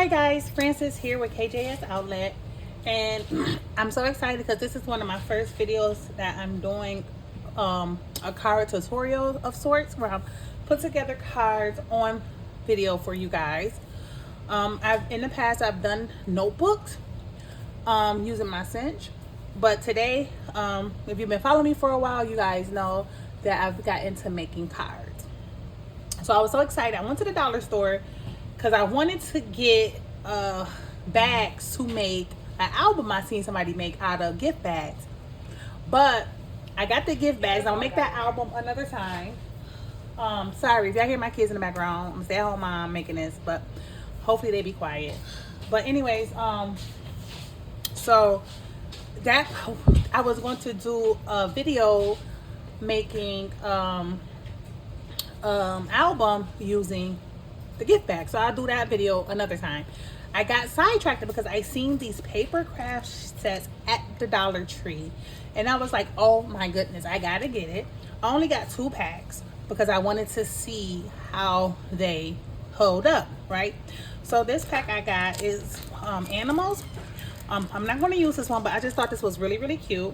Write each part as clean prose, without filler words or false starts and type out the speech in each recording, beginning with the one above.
Hi guys, Francis here with KJS Outlet, and I'm so excited because this is one of my first videos that I'm doing a card tutorial of sorts where I've put together cards on video for you guys. In the past I've done notebooks using my cinch, but today if you've been following me for a while, you guys know that I've got into making cards. So I was so excited. I went to the dollar store because I wanted to get bags to make an album I seen somebody make out of gift bags. But I got the gift bags. I'll make that album another time. Sorry if y'all hear my kids in the background. I'm a stay-at-home mom making this, but hopefully they be quiet. But anyways, so that I was going to do a video making album using the gift bag, so I'll do that video another time. I got sidetracked because I seen these paper craft sets at the Dollar Tree, and I was like, oh my goodness, I gotta get it. I only got 2 packs because I wanted to see how they hold up, right? So this pack I got is animals. I'm not going to use this one, but I just thought this was really cute.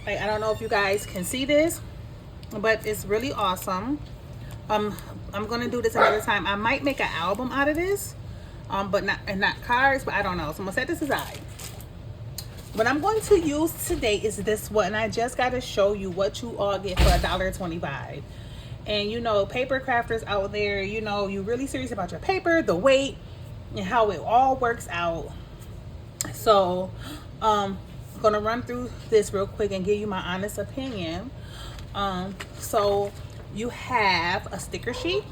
Like, I don't know if you guys can see this, but it's really awesome. I'm gonna do this another time. I might make an album out of this, but not cards, but I don't know. So I'm gonna set this aside. What I'm going to use today is this one. I just gotta show you what you all get for $1.25. And you know, paper crafters out there, you know, you really serious about your paper, the weight, and how it all works out. So I'm gonna run through this real quick and give you my honest opinion. So you have a sticker sheet,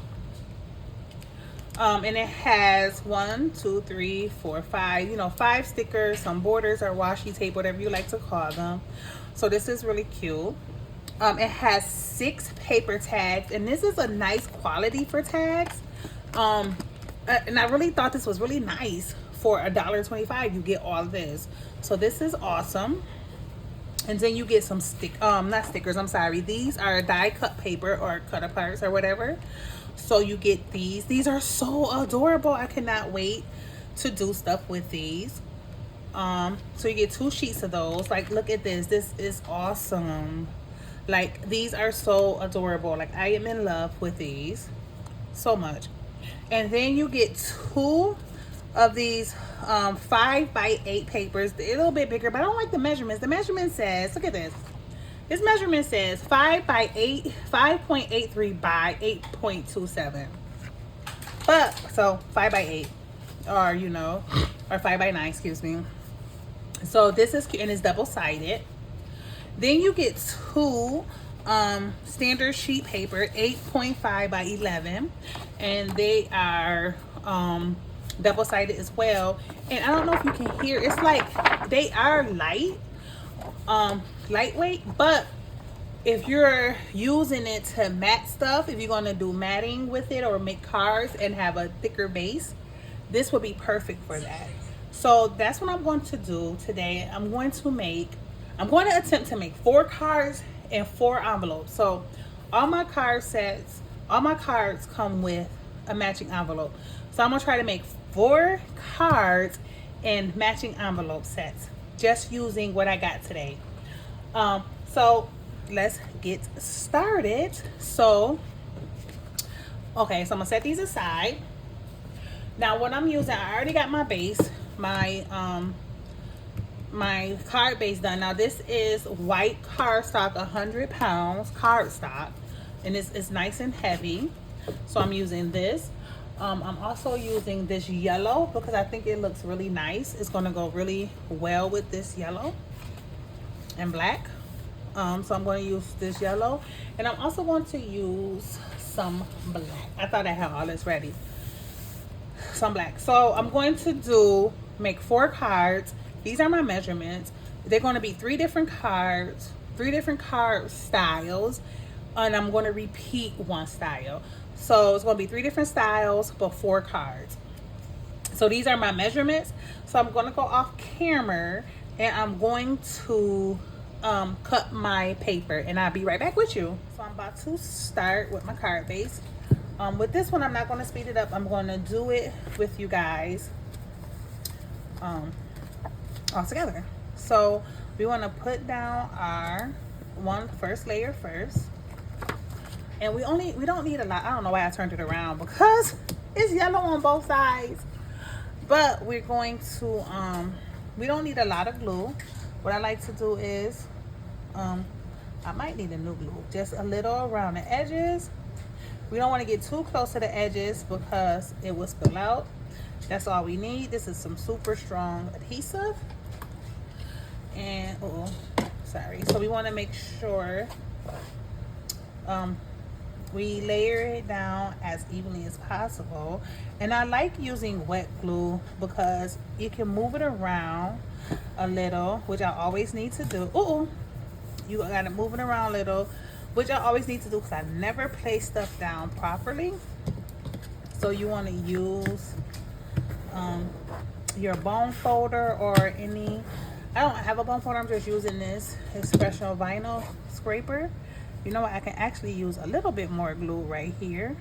and it has 1, 2, 3, 4, 5, you know, 5 stickers, some borders or washi tape, whatever you like to call them. So this is really cute. It has 6 paper tags, and this is a nice quality for tags. And I really thought this was really nice for $1.25. You get all this, so this is awesome. And then you get some not stickers, I'm sorry, these are die cut paper or cut aparts or whatever. So you get these are so adorable. I cannot wait to do stuff with these. So you get 2 sheets of those. Like, look at this is awesome. Like, these are so adorable. Like, I am in love with these so much. And then you get 2 of these 5x8 papers. They're a little bit bigger, but I don't like the measurements. The measurement says, look at this. This measurement says 5x8, 5.83 by 8.27. But so 5x8, or you know, or 5x9, excuse me. So this is cute, and it's double-sided. Then you get 2 standard sheet paper, 8.5 by 11, and they are double-sided as well. And I don't know if you can hear, it's like they are lightweight, but if you're using it to mat stuff, if you're going to do matting with it or make cards and have a thicker base, this would be perfect for that. So that's what I'm going to do today. I'm going to attempt to make 4 cards and 4 envelopes. So all my card sets, all my cards come with a matching envelope. So I'm gonna try to make 4 cards and matching envelope sets just using what I got today. So let's get started. So okay, so I'm gonna set these aside. Now what I'm using, I already got my base, my card base done. Now this is white cardstock, 100 pounds cardstock, and it's nice and heavy. So I'm using this. I'm also using this yellow because I think it looks really nice. It's going to go really well with this yellow and black. So I'm going to use this yellow, and I'm also going to use some black. I thought I had all this ready. Some black. So I'm going to make 4 cards. These are my measurements. They're going to be 3 different cards, 3 different card styles, and I'm going to repeat 1 style. So it's going to be 3 different styles, but 4 cards. So these are my measurements. So I'm going to go off camera, and I'm going to cut my paper, and I'll be right back with you. So I'm about to start with my card base. With this one, I'm not going to speed it up. I'm going to do it with you guys all together. So we want to put down our first layer first. And we don't need a lot. I don't know why I turned it around because it's yellow on both sides. But we're going to, we don't need a lot of glue. What I like to do is, I might need a new glue. Just a little around the edges. We don't want to get too close to the edges because it will spill out. That's all we need. This is some super strong adhesive. And, sorry. So we want to make sure we layer it down as evenly as possible. And I like using wet glue because you can move it around a little, which I always need to do. You gotta move it around a little, which I always need to do because I never place stuff down properly. So you want to use your bone folder or any, I don't have a bone folder, I'm just using this Expression vinyl scraper. You know what, I can actually use a little bit more glue right here.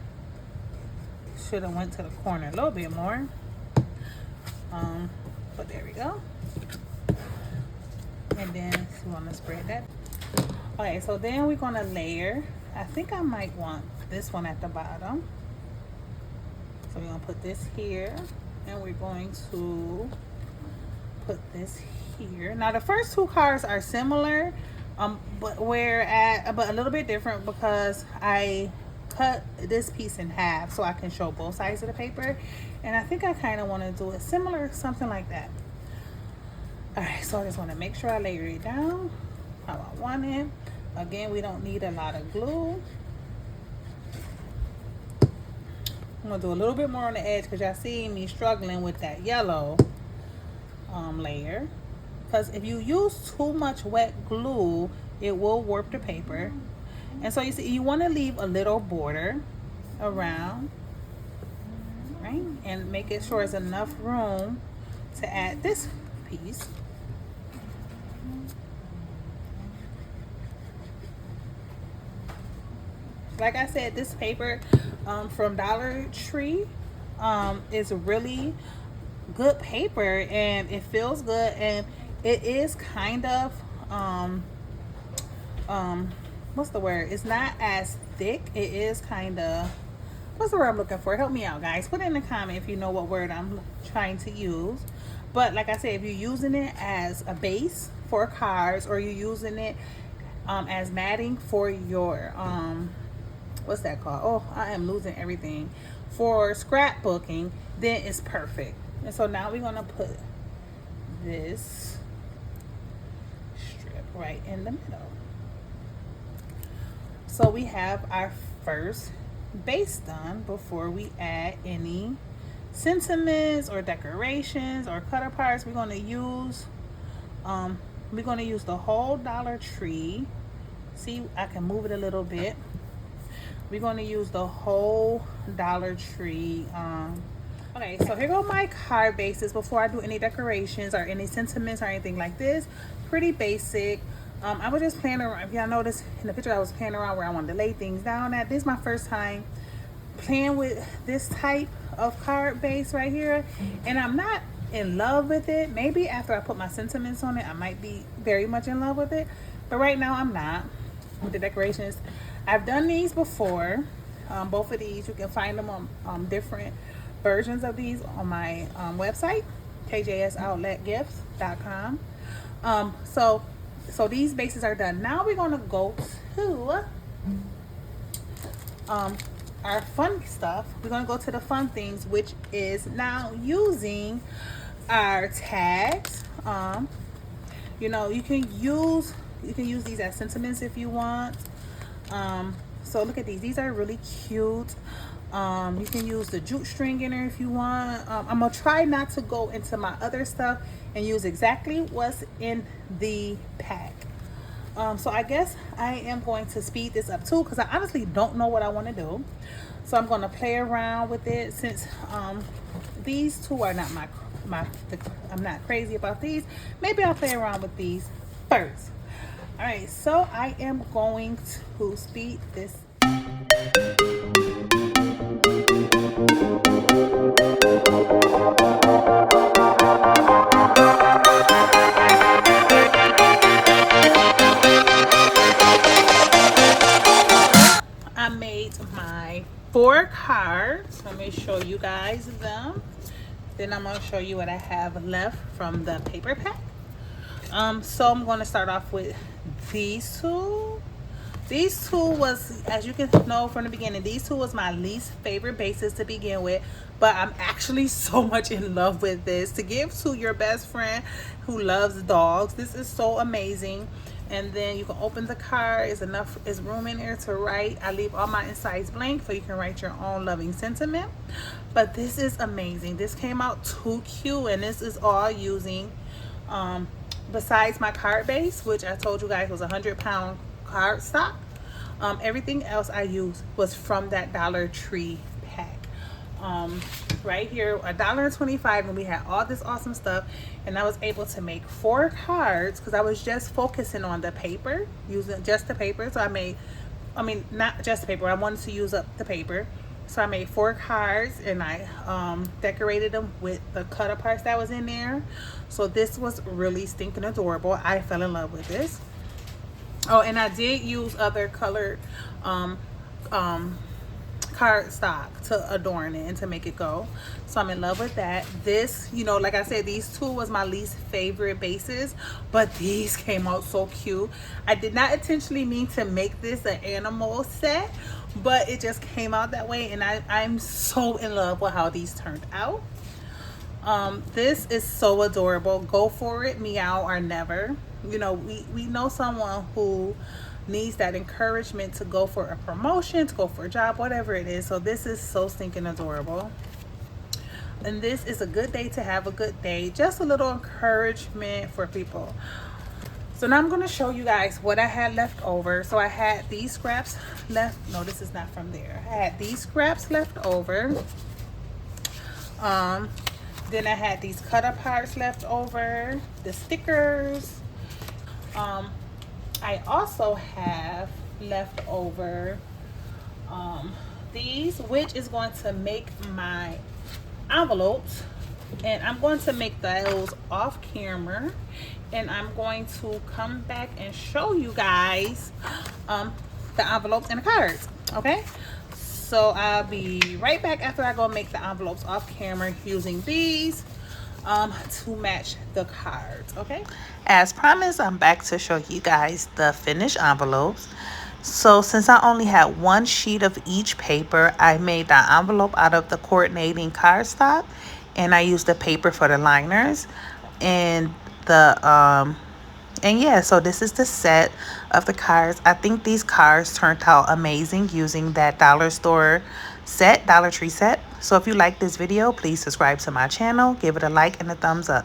Should have went to the corner a little bit more. But there we go. And then you want to spread that. Okay, so then we're gonna layer. I think I might want this one at the bottom. So we're gonna put this here, and we're going to put this here. Now the first two cards are similar, but a little bit different because I cut this piece in half so I can show both sides of the paper, and I think I kind of want to do it similar, something like that. All right, so I just want to make sure I layer it down how I want it. Again, we don't need a lot of glue. I'm gonna do a little bit more on the edge because y'all see me struggling with that yellow layer. Because if you use too much wet glue, it will warp the paper. And so you see, you want to leave a little border around, right? And make it sure there's enough room to add this piece. Like I said, this paper from Dollar Tree is really good paper, and it feels good, and it is kind of what's the word? It's not as thick. It is kind of, what's the word I'm looking for? Help me out, guys. Put in the comment if you know what word I'm trying to use. But like I said, if you're using it as a base for cards, or you're using it as matting for your what's that called? Oh, I am losing everything. For scrapbooking, then it's perfect. And so now we're gonna put this strip right in the middle. So we have our first base done before we add any sentiments or decorations or cut parts. We're gonna use the whole Dollar Tree. See, I can move it a little bit. We're going to use the whole Dollar Tree. Okay, so here go my card bases before I do any decorations or any sentiments or anything like this. Pretty basic. I was just playing around. If y'all noticed in the picture, I was playing around where I wanted to lay things down at. This is my first time playing with this type of card base right here. And I'm not in love with it. Maybe after I put my sentiments on it, I might be very much in love with it. But right now, I'm not with the decorations. I've done these before, both of these. You can find them on different versions of these on my website, kjsoutletgifts.com. So these bases are done. Now we're gonna go to our fun stuff. We're gonna go to the fun things, which is now using our tags. You know, you can use these as sentiments if you want. So look at these are really cute. You can use the jute string in there if you want. I'm gonna try not to go into my other stuff and use exactly what's in the pack. So I guess I am going to speed this up too, because I honestly don't know what I want to do. So I'm going to play around with it, since these two are not I'm not crazy about these. Maybe I'll play around with these first. All right, so I am going to speed this. me show you guys them. Then I'm gonna show you what I have left from the paper pack. So I'm gonna start off with these two. These two was, as you can know from the beginning, these two was my least favorite bases to begin with, but I'm actually so much in love with this to give to your best friend who loves dogs. This is so amazing. And then you can open the card. Is room in there to write. I leave all my insides blank so you can write your own loving sentiment. But this is amazing. This came out too cute, and this is all using besides my card base, which I told you guys was 100-pound card stock. Everything else I used was from that Dollar Tree pack. Right here, $1.25, and we had all this awesome stuff, and I was able to make 4 cards because I was just focusing on the paper, using just the paper. So not just the paper, I wanted to use up the paper. So I made 4 cards, and I decorated them with the cut aparts that was in there. So this was really stinking adorable. I fell in love with this. Oh, and I did use other colored card stock to adorn it and to make it go. So I'm in love with that. This, you know, like I said, these two was my least favorite bases, but these came out so cute. I did not intentionally mean to make this an animal set, but it just came out that way, and I'm so in love with how these turned out. This is so adorable. Go for it, meow or never. You know, we know someone who needs that encouragement to go for a promotion, to go for a job, whatever it is. So this is so stinking adorable. And this is a good day to have a good day. Just a little encouragement for people. So now I'm going to show you guys what I had left over. So I had these scraps left. No, this is not from there. I had these scraps left over. Then I had these cut aparts left over, the stickers. I also have left over these, which is going to make my envelopes, and I'm going to make those off camera, and I'm going to come back and show you guys the envelopes and the cards. Okay, so I'll be right back after I go make the envelopes off camera using these to match the cards. Okay, as promised, I'm back to show you guys the finished envelopes. So since I only had 1 sheet of each paper, I made the envelope out of the coordinating cardstock, and I used the paper for the liners, and yeah, so this is the set of the cards. I think these cards turned out amazing using that Dollar Tree set. So if you like this video, please subscribe to my channel, give it a like and a thumbs up.